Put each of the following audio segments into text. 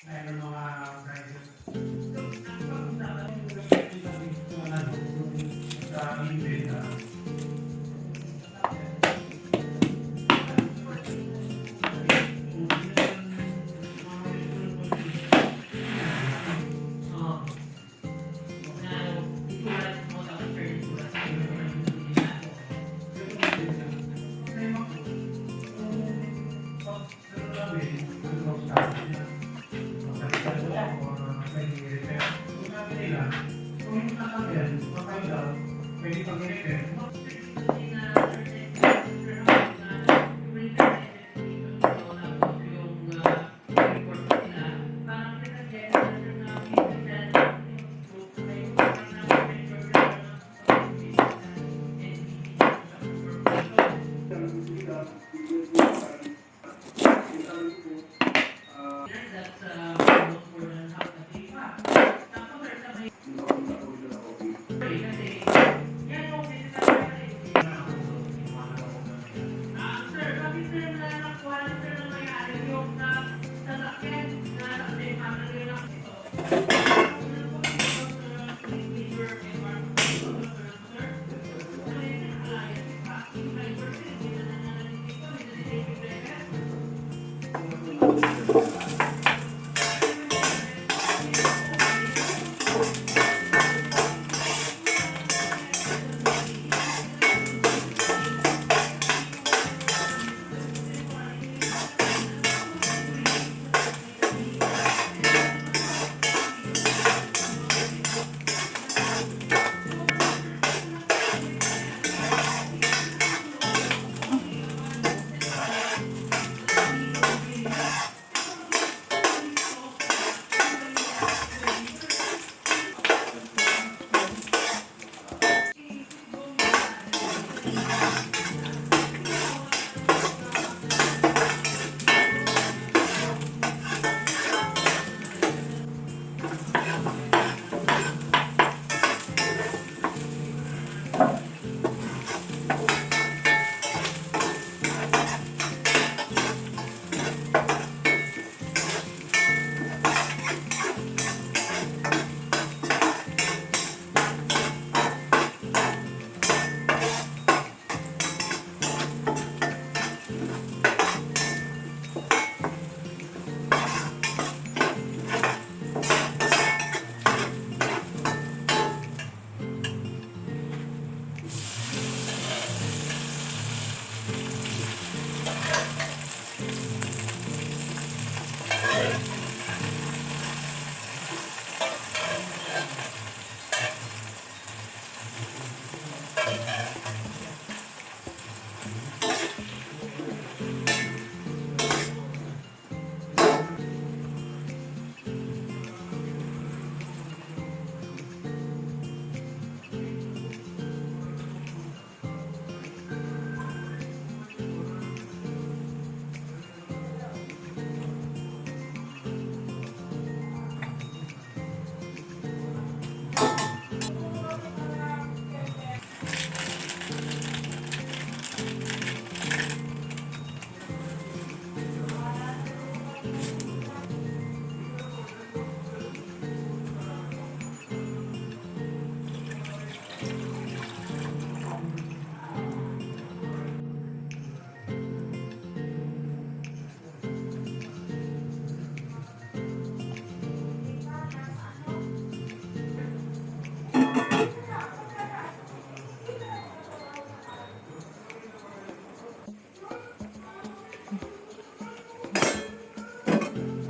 Meron mga private. Sa email na pwede pag-repair.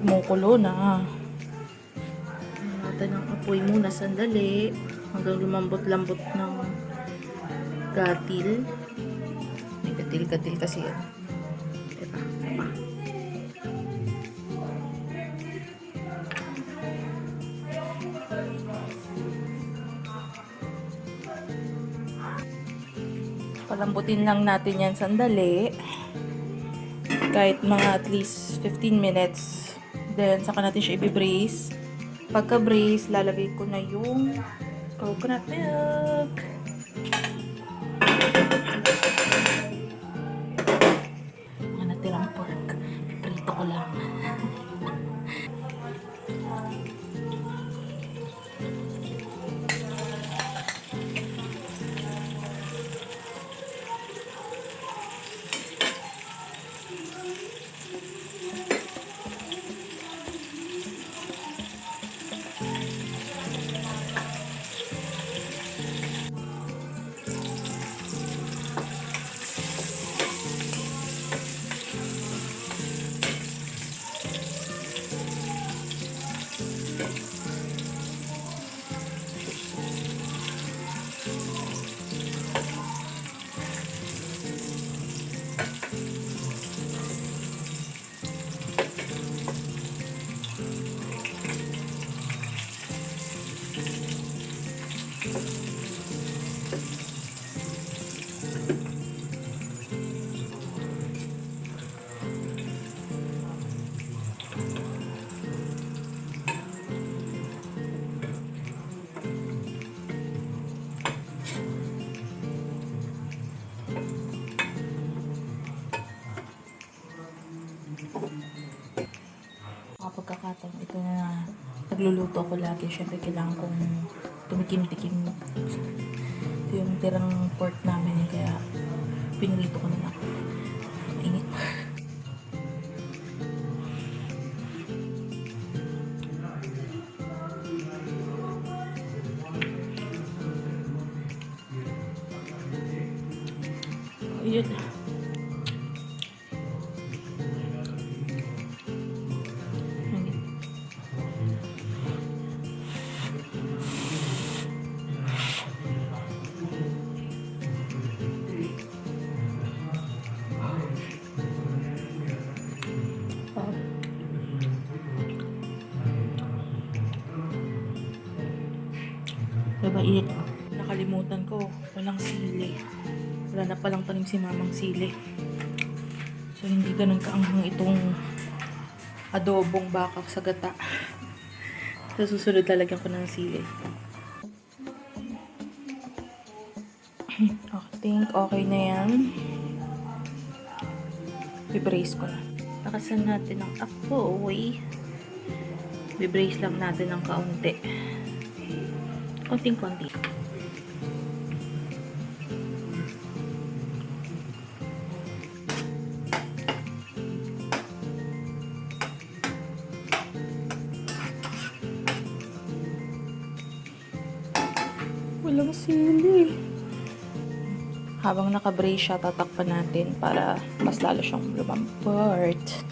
Kumukulo na. Natin ang apoy muna sandali hanggang lumambot-lambot ng gatil. May gatil-gatil kasi yan. Diba? Diba? Palambutin lang natin yan sandali. Kahit mga at least 15 minutes. Then, saka natin siya i-brace. Pagka-brace, lalagay ko na yung coconut milk. Mga natirang pork. Prito ko lang. pagkakataon ito na nagluluto ako lagi. Syempre kailangan kong tumikim-tikim. Ito yung tirang pork namin kaya pinurito ko na lang. Mainit. Ayun. Diba init? Nakalimutan ko, walang sili. Wala na palang tanim si mamang sili. So hindi ganun kaanghang itong adobong baka sa gata. Sa susunod lalagyan ko ng sili. I think okay na yan. Bibrace ko na. Lakasan natin ang apoy. Bibrace lang natin ng kaunti. Konting-konti. Walang sili. Habang naka-brace siya, tatakpan natin para mas lalo siyang lumampot.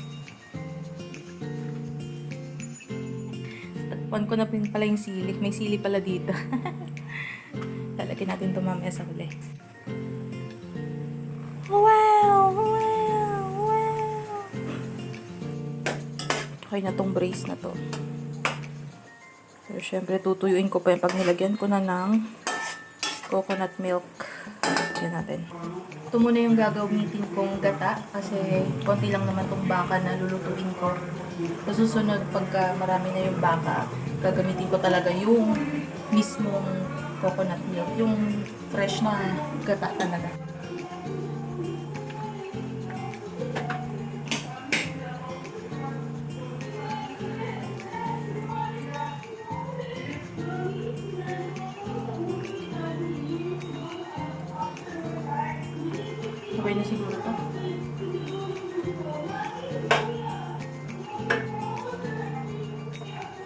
Takpan ko na pala yung sili. May sili pala dito. Lalagyan natin ito mamaya sa huli. Wow! Wow! Wow! Okay na tong brace na to. Pero syempre tutuyuin ko pa yung pag nilagyan ko na ng coconut milk. Yan natin. Ito muna yung gagawin kong gata kasi konti lang naman tong baka na lulutuin ko. Sa susunod, pagka marami na yung baka, gagamitin ko talaga yung mismong coconut milk. Yung fresh na gata talaga. Okay na siguro to.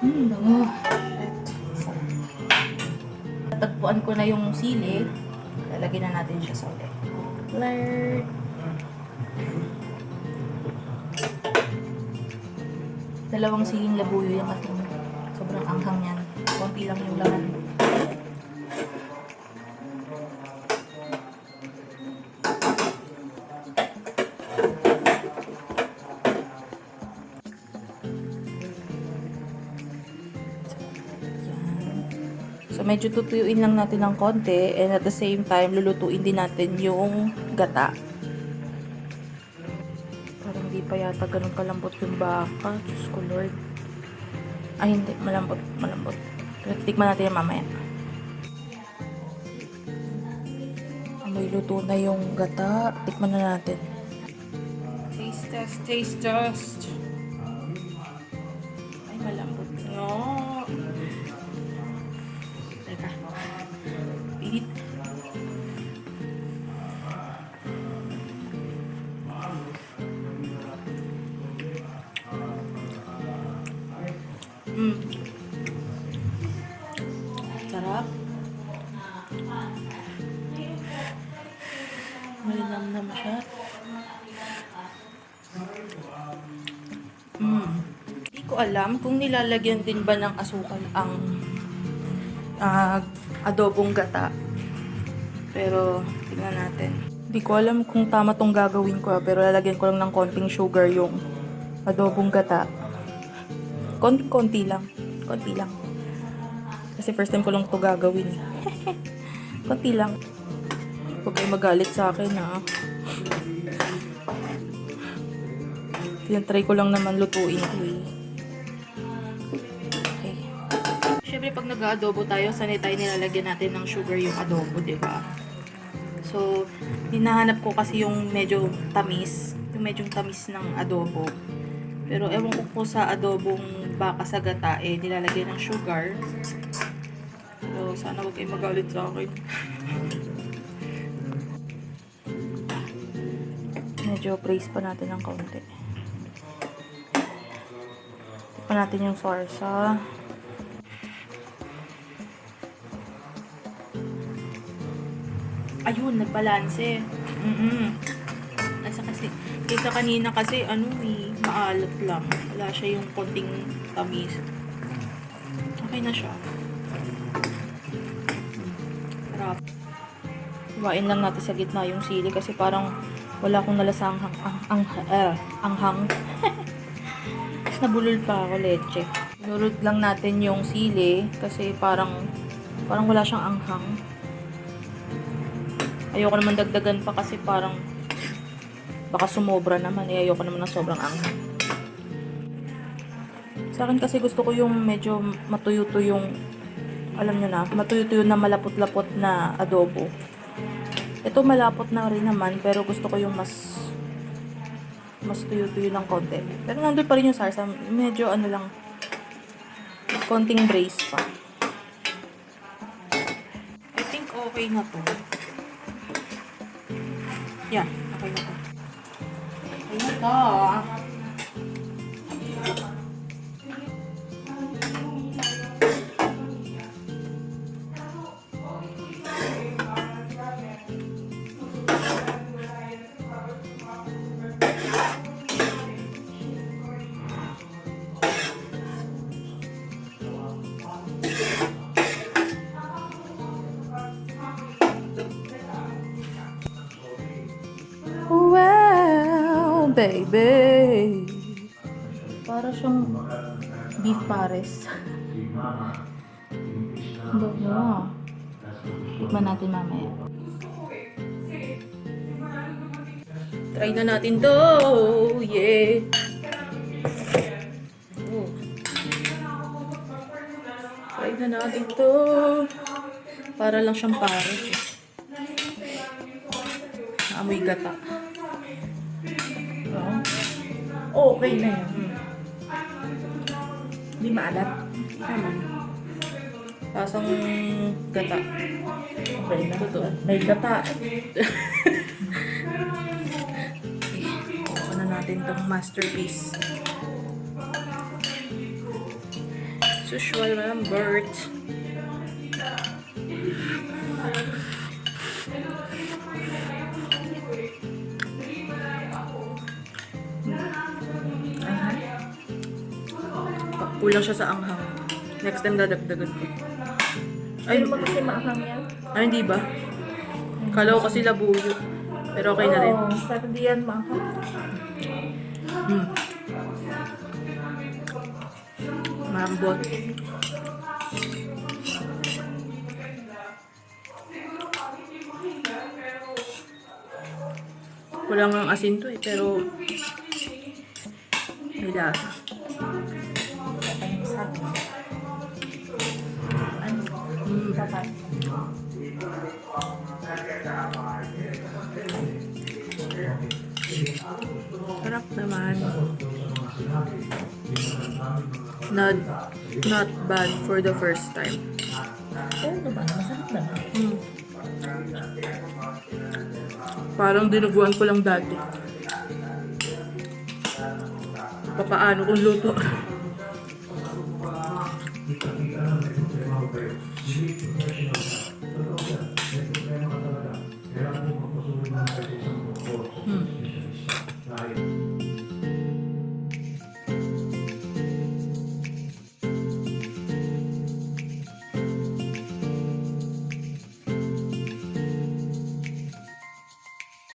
Bango. Tatagpuan ko na yung sili. Lalagyan na natin siya sa ulit. Blur. Dalawang siling labuyo yung ating sobrang anghang yan. Konti lang yung laman. So, medyo tutuyuin lang natin ng konti and at the same time, lulutuin din natin yung gata. Parang hindi pa yata ganun kalambot yung baka. Diyos ko Lord. Ay, hindi. Malambot. Malambot. Pero titikman natin yan mamaya. May luto na yung gata. Tikman na natin. Taste test. Taste test. Ay, malambot. No. Pilit. Sarap. Malinamnam siya. Hindi ko alam kung nilalagyan din ba ng asukal ang adobong gata. Pero, tingnan natin. Hindi ko alam kung tama tong gagawin ko, pero lalagyan ko lang ng konting sugar yung adobong gata. Konti-konti lang. Konti lang. Kasi first time ko lang ito gagawin. Konti lang. Huwag kayo magalit sa akin, ha. Try ko lang naman lutuin ito, eh. Siyempre, pag nag-adobo tayo, sanay tayo nilalagyan natin ng sugar yung adobo, diba? So, hinahanap ko kasi yung medyo tamis. Yung medyo tamis ng adobo. Pero, ewan ko po sa adobong baka sa gata, nilalagyan ng sugar. So, sana huwag kayo magalit sa akin. Medyo braise pa natin ng kaunti. Tikpan natin yung sarsa. Ayun, nagbalanse. Kaysa kanina kasi, maalat lang. Wala siya yung konting tamis. Okay na siya. Sarap. Iwain lang natin sa gitna yung sili kasi parang wala akong nalasang anghang. Nabulol pa ako, leche. Nurod lang natin yung sili kasi parang wala siyang anghang. Ayoko naman dagdagan pa kasi parang baka sumobra naman. Ayoko naman ng sobrang anghang. Sa akin kasi gusto ko yung medyo matuyo-tuyong, alam nyo na, matuyo-tuyo na malapot-lapot na adobo. Ito malapot na rin naman, pero gusto ko yung mas tuyo-tuyo ng konti. Pero nandun pa rin yung sarsa, medyo lang, konting braise pa. I think okay na to. Yeah, okay na to. Okay na to. Wow, baby. Para siyang beef pares. Bago. Tikman natin mamaya. Try na natin to. Yeah. Oh. Try na natin to. Para lang siyang pares. Amoy gata. Okay na yan. Hindi maalat. Naman. Pasang gata. Okay na. Totoo. May gata. Kuha na natin itong masterpiece. As usual, Lambert. Kulang siya sa anghang. Next time dadagdagan ko. Ay, Hindi ba kasi maanghang yan? ay hindi ba? Kala ko kasi labuyo. Pero okay na rin. Oo, pero hindi yan maanghang. Mambot. Wala nga asin to pero may lasa. Sapat. Sarap naman. Not bad for the first time. Pero naman, masarap naman. Parang dinuguan ko lang dati. Papaano kung luto?